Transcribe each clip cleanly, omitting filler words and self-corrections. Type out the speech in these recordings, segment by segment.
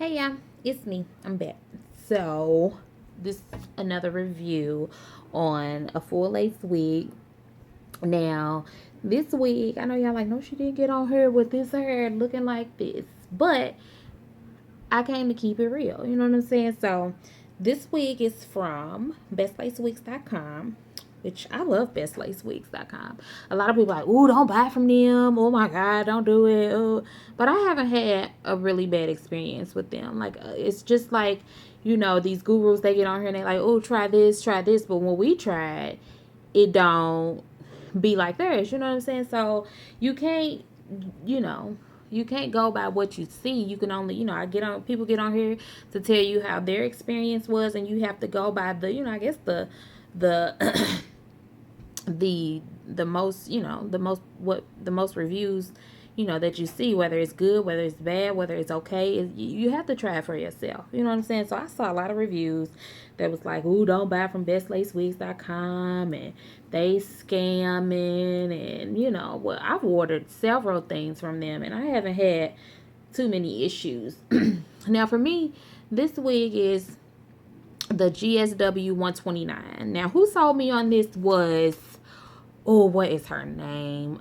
Hey, yeah, it's me. I'm back. So, this is another review on a full lace wig. Now, this wig, I know y'all like, no, she didn't get on her with this hair looking like this, but I came to keep it real. You know what I'm saying? So, this wig is from bestlacewigs.com, which I love bestlacewigs.com. A lot of people are like, "Ooh, don't buy from them. Oh my God, don't do it." Ooh. But I haven't had a really bad experience with them. Like, it's just like, these gurus, they get on here and they like, "Oh, try this, try this." But when we tried, it don't be like theirs. You know what I'm saying? So, you can't, you know, you can't go by what you see. You can only, I get on, people get on here to tell you how their experience was, and you have to go by the, I guess the the most, the most reviews, that you see, whether it's good, whether it's bad, whether it's okay, you have to try it for yourself. You know what I'm saying? So I saw a lot of reviews that was like, "Ooh, don't buy from bestlacewigs.com, and they scamming," and well, I've ordered several things from them and I haven't had too many issues. Now for me, this wig is the GSW 129. Now who sold me on this was, oh, what is her name?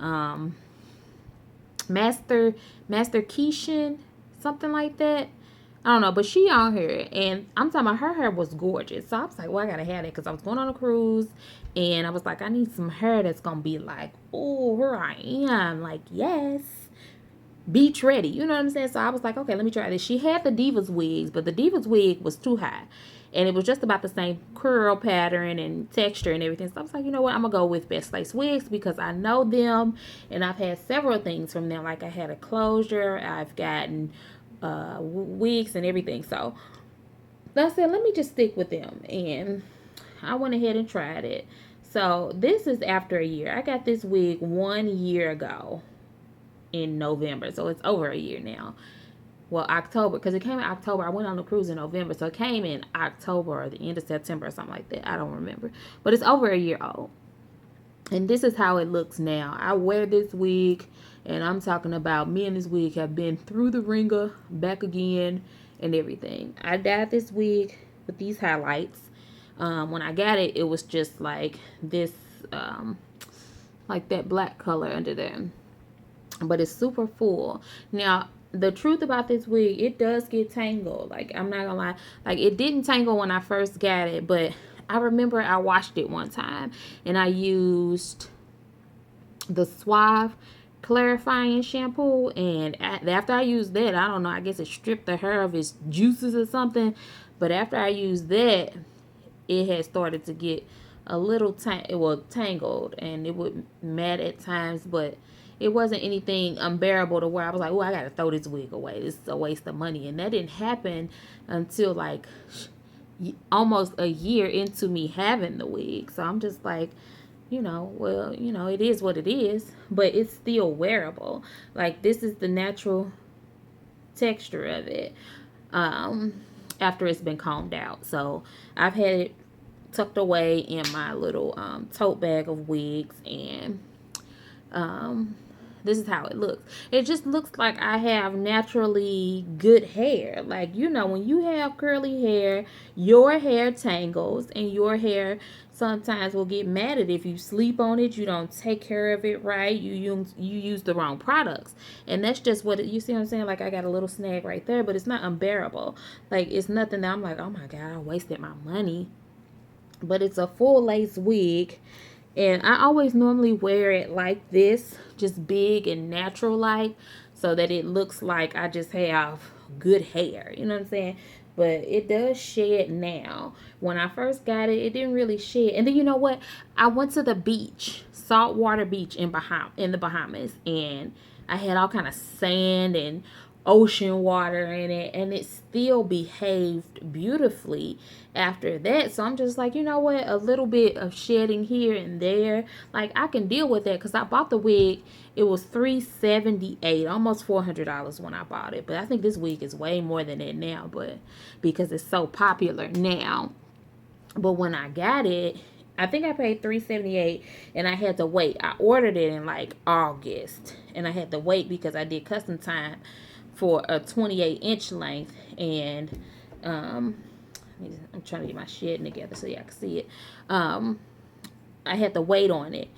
Master Keishan, something like that. I don't know, but she on here, and I'm talking about her hair was gorgeous. So I was like, well, I gotta have it because I was going on a cruise, and I was like, I need some hair that's gonna be like, oh, here I am, like, yes, beach ready. You know what I'm saying? So I was like, okay, let me try this. She had the Divas wigs, but the Divas wig was too high. And it was just about the same curl pattern and texture and everything. So I was like, you know what? I'm going to go with Best Lace Wigs because I know them. And I've had several things from them. Like I had a closure. I've gotten wigs and everything. So I said, let me just stick with them. And I went ahead and tried it. So this is after a year. I got this wig 1 year ago in November. So it's over a year now. Well, October, because it came in October. I went on the cruise in November. So it came in October or the end of September or something like that. I don't remember. But it's over a year old. And this is how it looks now. I wear this wig, and I'm talking about me and this wig have been through the ringer, back again, and everything. I dyed this wig with these highlights. When I got it, it was just like this, like that black color under there, but it's super full. Now, the truth about this wig, it does get tangled. Like, I'm not gonna lie. Like, it didn't tangle when I first got it, but I remember I washed it one time and I used the Suave clarifying shampoo, and after I used that, I don't know, I guess it stripped the hair of its juices or something. But after I used that, it had started to get a little tangled, and it would mat at times, but it wasn't anything unbearable to where I was like, oh, I gotta throw this wig away, this is a waste of money. And that didn't happen until like almost a year into me having the wig. So I'm just like, well, it is what it is, but it's still wearable. Like, this is the natural texture of it, um after it's been combed out. So I've had it tucked away in my little tote bag of wigs, and um, this is how it looks. It just looks like I have naturally good hair. Like, when you have curly hair, your hair tangles, and your hair sometimes will get matted if you sleep on it, you don't take care of it right, you use the wrong products. And that's just what you see what I'm saying? Like, I got a little snag right there, but it's not unbearable. Like, it's nothing that I'm like, oh my God, I wasted my money. But it's a full lace wig, and I always normally wear it like this, just big and natural like, so that it looks like I just have good hair. You know what I'm saying? But it does shed now. When I first got it, it didn't really shed. And then you know what? I went to the beach, saltwater beach in the Bahamas, and I had all kind of sand and ocean water in it, and it still behaved beautifully after that. So I'm just like, you know what, a little bit of shedding here and there, like, I can deal with that, because I bought the wig, it was $378, almost $400 when I bought it. But I think this wig is way more than that now, but because it's so popular now. But when I got it, I think I paid $378, and I had to wait. I ordered it in like August, and I had to wait because I did custom time for a 28-inch length. And I'm trying to get my shading together so y'all can see it. I had the weight on it.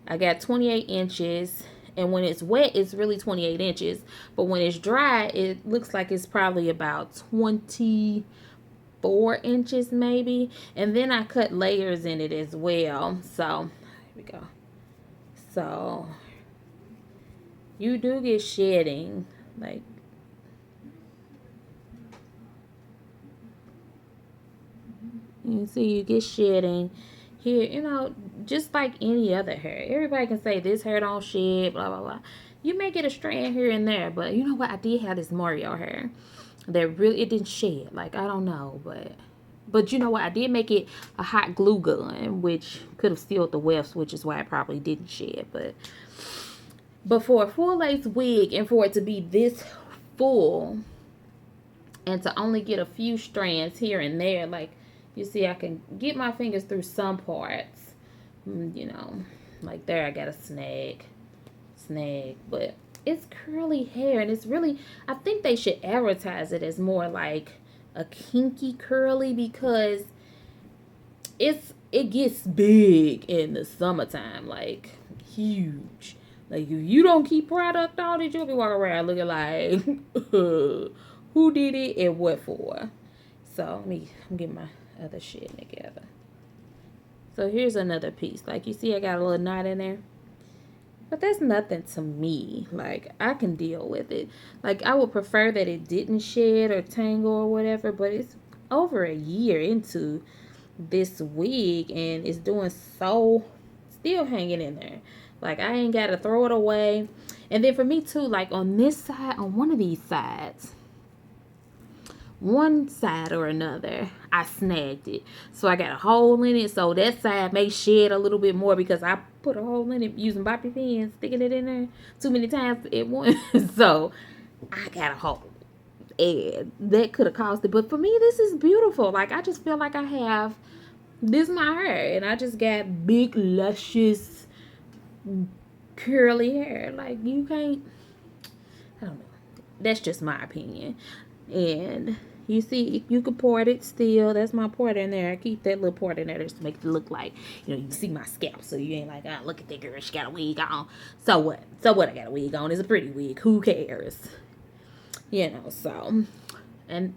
I got 28 inches, and when it's wet, it's really 28 inches. But when it's dry, it looks like it's probably about 24 inches maybe. And then I cut layers in it as well. So, here we go. So, you do get shedding, like, you see, you get shedding here, you know, just like any other hair. Everybody can say this hair don't shed, blah, blah, blah. You may get a strand here and there, but you know what? I did have this Mario hair that really, it didn't shed. Like, I don't know, but you know what? I did make it a hot glue gun, which could have sealed the wefts, which is why it probably didn't shed. But for a full lace wig and for it to be this full and to only get a few strands here and there, like, you see, I can get my fingers through some parts, you know, like there I got a snag, but it's curly hair, and it's really, I think they should advertise it as more like a kinky curly, because it gets big in the summertime, like huge. Like, if you don't keep product on it, you'll be walking around looking like, who did it and what for? So I'm getting my other shit together. So here's another piece. Like, you see I got a little knot in there, but that's nothing to me. Like, I can deal with it. Like, I would prefer that it didn't shed or tangle or whatever, but it's over a year into this wig and it's doing so, still hanging in there. Like, I ain't gotta throw it away. And then for me too, like on this side, on one of these sides, one side or another, I snagged it. So I got a hole in it. So that side may shed a little bit more because I put a hole in it using bobby pins, sticking it in there too many times at once. So I got a hole. And that could have caused it. But for me, this is beautiful. Like, I just feel like I have, this is my hair. And I just got big, luscious, curly hair. Like, you can't, I don't know. That's just my opinion. And you see, you can part it still. That's my part in there. I keep that little part in there just to make it look like, you know, you see my scalp. So you ain't like, oh, look at that girl, she got a wig on. So what? So what I got a wig on? It's a pretty wig. Who cares? You know, so. And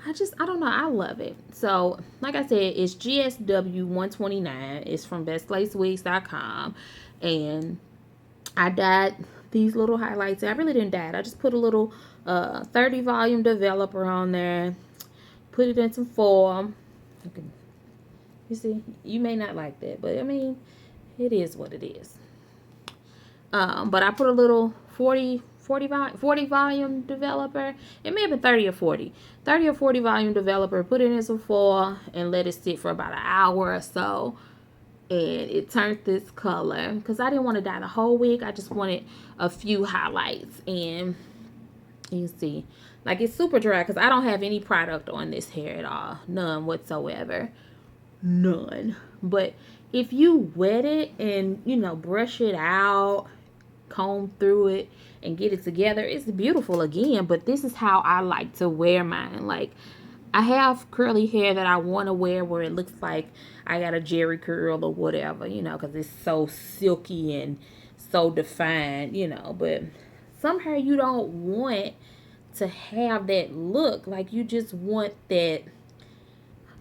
I don't know. I love it. So, like I said, it's GSW 129. It's from bestlacewigs.com. And I dyed these little highlights. I really didn't dye it. I just put a little 30 volume developer on there. Put it in some foil. Okay. You see, you may not like that, but I mean, it is what it is. But I put a little 40 volume developer. It may have been 30 or 40. 30 or 40 volume developer. Put it in some foil and let it sit for about an hour or so. And it turned this color because I didn't want to dye the whole wig. I just wanted a few highlights. And you see, like, it's super dry because I don't have any product on this hair at all. None whatsoever. None. But if you wet it and, you know, brush it out, comb through it and get it together, it's beautiful again. But this is how I like to wear mine. Like, I have curly hair that I want to wear where it looks like I got a jerry curl or whatever, you know, because it's so silky and so defined, you know. But some hair you don't want to have that look. Like, you just want that.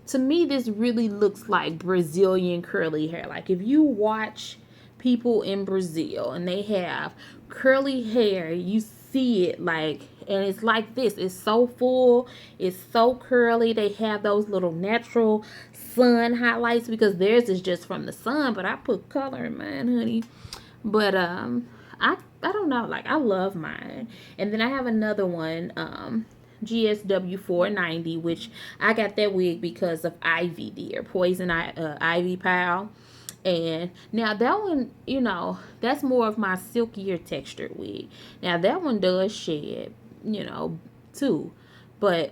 To me, this really looks like Brazilian curly hair. Like, if you watch people in Brazil and they have curly hair, you see it, like, and it's like this. It's so full, it's so curly. They have those little natural sun highlights because theirs is just from the sun, but I put color in mine, honey. But I don't know, like, I love mine. And then I have another one, GSW 490, which I got that wig because of Ivy Dear, Poison Ivy Pal. And now that one, you know, that's more of my silkier textured wig. Now that one does shed, you know, too. But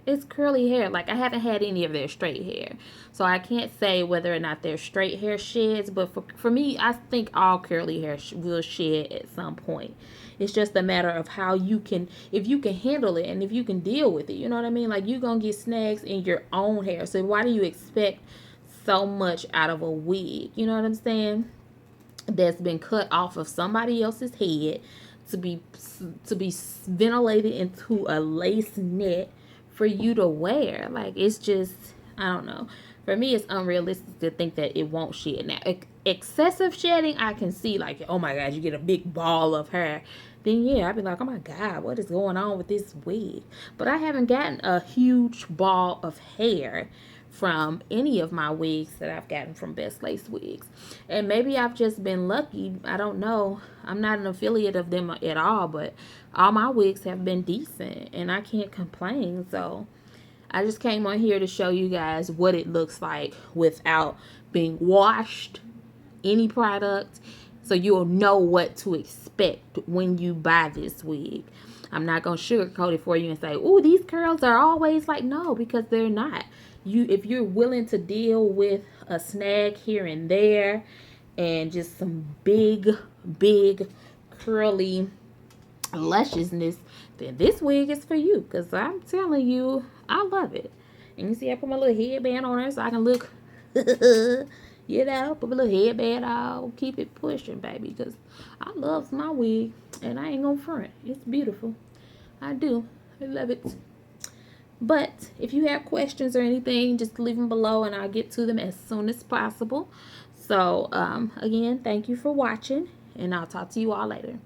It's curly hair. Like, I haven't had any of their straight hair. So I can't say whether or not their straight hair sheds. But for me, I think all curly hair will shed at some point. It's just a matter of how you can, if you can handle it and if you can deal with it. You know what I mean? Like, you're going to get snags in your own hair. So why do you expect so much out of a wig? You know what I'm saying? That's been cut off of somebody else's head to be ventilated into a lace net for you to wear. Like, it's just, I don't know. For me, it's unrealistic to think that it won't shed. Now, excessive shedding, I can see, like, oh my god, you get a big ball of hair. Then yeah, I'd be like, oh my god, what is going on with this wig? But I haven't gotten a huge ball of hair from any of my wigs that I've gotten from Best Lace Wigs. And maybe I've just been lucky. I don't know. I'm not an affiliate of them at all, but all my wigs have been decent and I can't complain. So I just came on here to show you guys what it looks like without being washed, any product, so you'll know what to expect when you buy this wig. I'm not going to sugarcoat it for you and say, "Ooh, these curls are always like," no, because they're not. If you're willing to deal with a snag here and there and just some big curly lusciousness, then this wig is for you, because I'm telling you, I love it. And you see I put my little headband on there so I can look you know, put my little headband on, keep it pushing, baby, because I love my wig and I ain't gonna front. It's beautiful. I do. I love it. But if you have questions or anything, just leave them below and I'll get to them as soon as possible. So, again, thank you for watching, and I'll talk to you all later.